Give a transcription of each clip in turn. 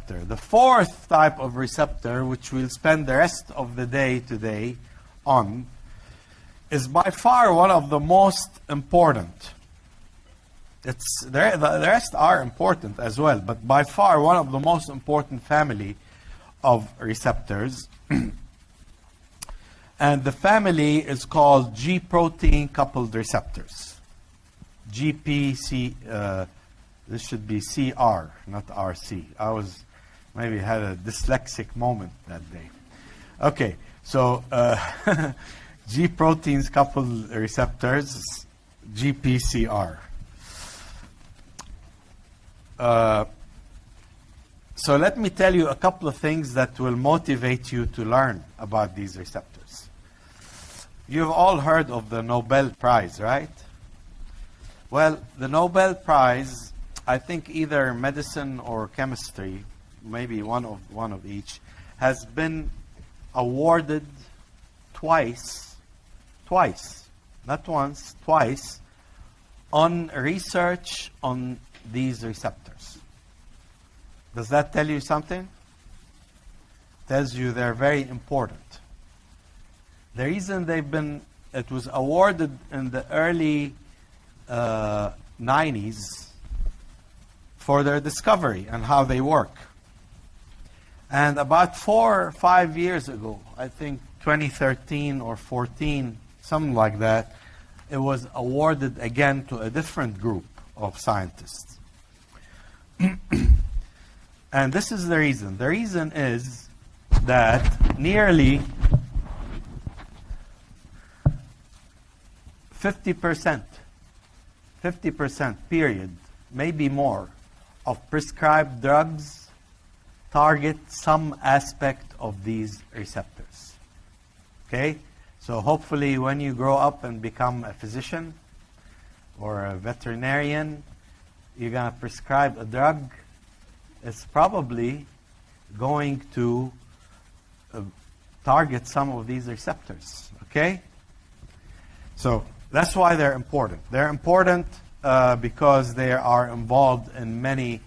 receptor. The fourth type of receptor, which we'll spend the rest of the day today on, is by far one of the most important. The rest are important as well, but by far one of the most important family of receptors. And the family is called G protein coupled receptors. GPC, this should be CR, not RC. I maybe had a dyslexic moment that day. Okay, so G proteins coupled receptors, GPCR. So let me tell you a couple of things that will motivate you to learn about these receptors. You've all heard of the Nobel Prize, right? Well, the Nobel Prize, I think either medicine or chemistry, maybe one of each, has been awarded twice, not once, twice, on research on these receptors. Does that tell you something? Tells you they're very important. The reason it was awarded in the early 90s for their discovery and how they work. And about 4 or 5 years ago, I think 2013 or 14, something like that, it was awarded again to a different group of scientists. And this is the reason. The reason is that nearly 50% period, maybe more, of prescribed drugs target some aspect of these receptors. Okay? So hopefully when you grow up and become a physician or a veterinarian, you're going to prescribe a drug. It's probably going to target some of these receptors. Okay? So that's why they're important. They're important because they are involved in many,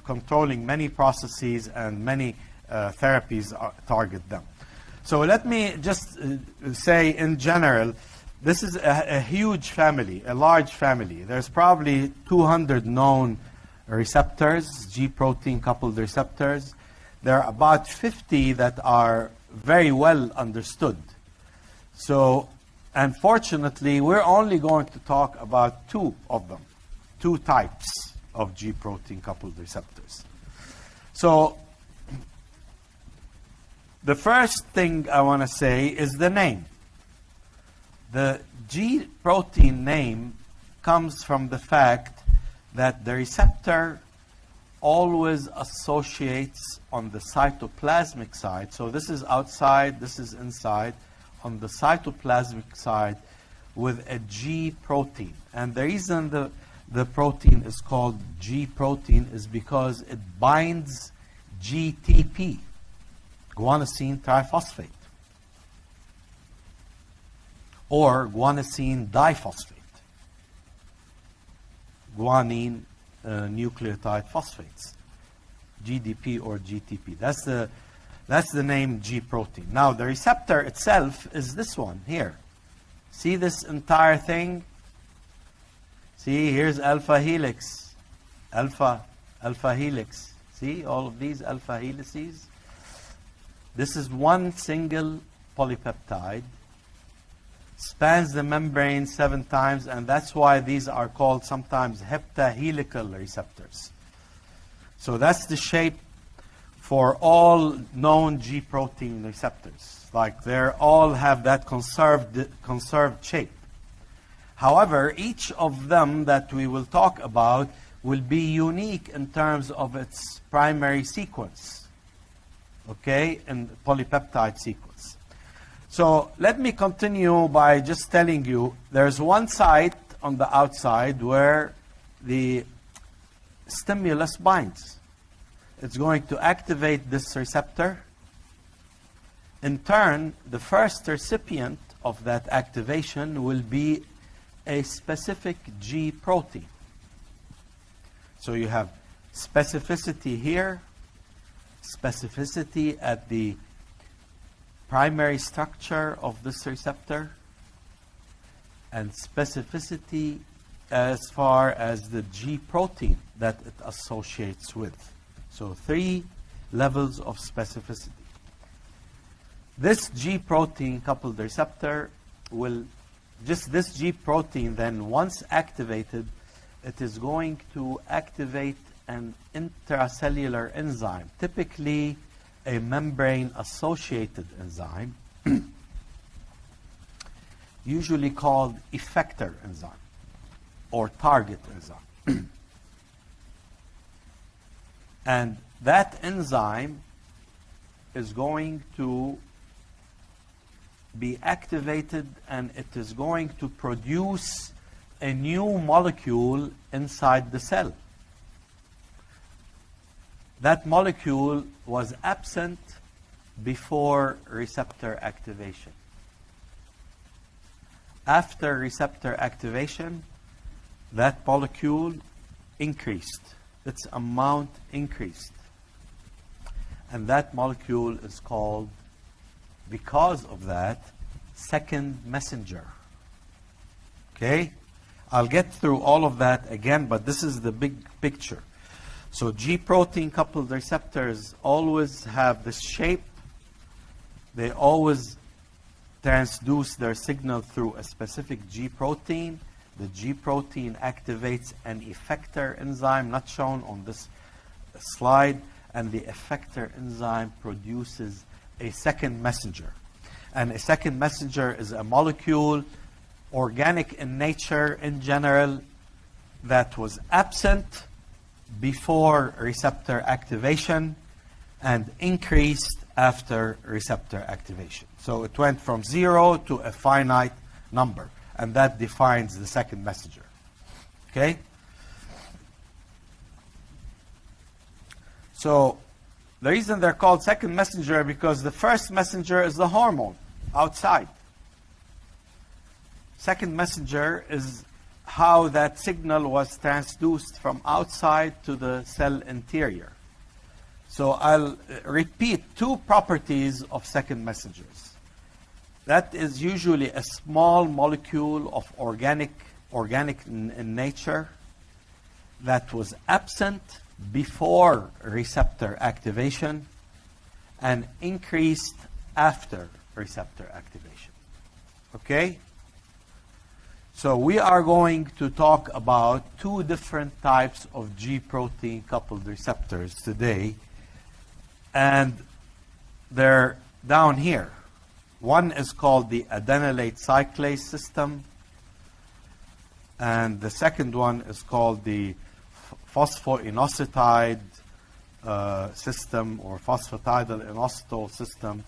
controlling many processes, and many therapies target them. So let me just say in general, this is a huge family, a large family. There's probably 200 known receptors, G protein coupled receptors. There are about 50 that are very well understood. So unfortunately, we're only going to talk about 2 of them, 2 types of G protein coupled receptors. So the first thing I want to say is the name. The G protein name comes from the fact that the receptor always associates on the cytoplasmic side. So this is outside, this is inside. On the cytoplasmic side with a G protein. And the reason the protein is called G protein is because it binds GTP, guanosine triphosphate, or guanosine diphosphate, guanine nucleotide phosphates, GDP or GTP. That's the name G protein. Now, the receptor itself is this one here. See this entire thing? See, here's alpha helix. Alpha helix. See all of these alpha helices? This is one single polypeptide. Spans the membrane 7 times, and that's why these are called sometimes heptahelical receptors. So that's the shape for all known G protein receptors. Like they all have that conserved shape. However, each of them that we will talk about will be unique in terms of its primary sequence. Okay, and polypeptide sequence. So let me continue by just telling you there's one site on the outside where the stimulus binds. It's going to activate this receptor. In turn, the first recipient of that activation will be a specific G protein. So you have specificity here, specificity at the primary structure of this receptor, and specificity as far as the G protein that it associates with. So 3 levels of specificity. This G protein coupled receptor will, just this G protein then once activated, it is going to activate an intracellular enzyme, typically a membrane-associated enzyme, usually called effector enzyme or target enzyme. And that enzyme is going to be activated, and it is going to produce a new molecule inside the cell. That molecule was absent before receptor activation. After receptor activation, that molecule increased. Its amount increased. And that molecule is called, because of that, second messenger. Okay? I'll get through all of that again, but this is the big picture. So G protein coupled receptors always have this shape. They always transduce their signal through a specific G protein. The G protein activates an effector enzyme, not shown on this slide, and the effector enzyme produces a second messenger. And a second messenger is a molecule, organic in nature in general, that was absent before receptor activation and increased after receptor activation. So it went from 0 to a finite number, and that defines the second messenger. Okay? So the reason they're called second messenger because the first messenger is the hormone outside. Second messenger is how that signal was transduced from outside to the cell interior. So I'll repeat 2 properties of second messengers. That is usually a small molecule of organic in nature that was absent before receptor activation and increased after receptor activation. Okay? So we are going to talk about 2 different types of G protein coupled receptors today, and they're down here. One is called the adenylate cyclase system, and the second one is called the phosphoinositide system or phosphatidylinositol system,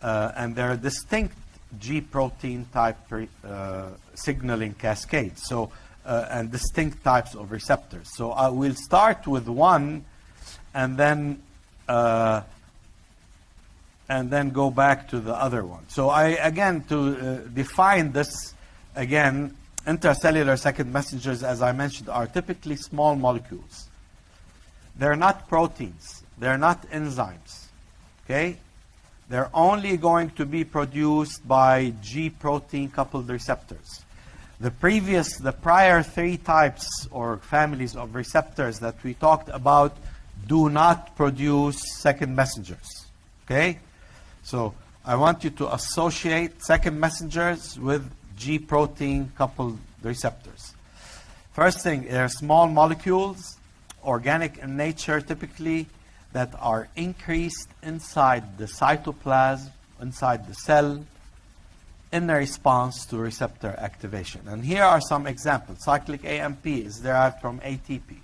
and they're distinct G protein type signaling cascades, so and distinct types of receptors. So I will start with one, and then go back to the other one. So to define this again, intracellular second messengers, as I mentioned, are typically small molecules. They're not proteins. They're not enzymes. Okay? They're only going to be produced by G protein coupled receptors. The prior 3 types or families of receptors that we talked about do not produce second messengers. Okay? So I want you to associate second messengers with G protein coupled receptors. First thing, they're small molecules, organic in nature typically, that are increased inside the cytoplasm, inside the cell, in response to receptor activation. And here are some examples. Cyclic AMP is derived from ATP.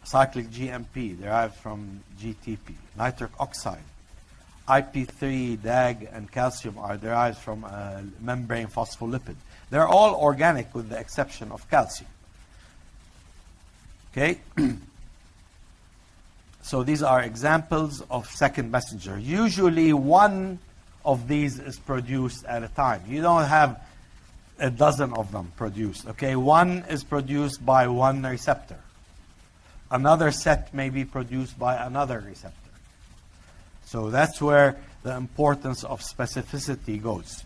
Cyclic GMP derived from GTP. Nitric oxide, IP3, DAG, and calcium are derived from a membrane phospholipid. They're all organic with the exception of calcium. Okay? So these are examples of second messenger. Usually one of these is produced at a time. You don't have a dozen of them produced. Okay, one is produced by one receptor. another set may be produced by another receptor. So that's where the importance of specificity goes.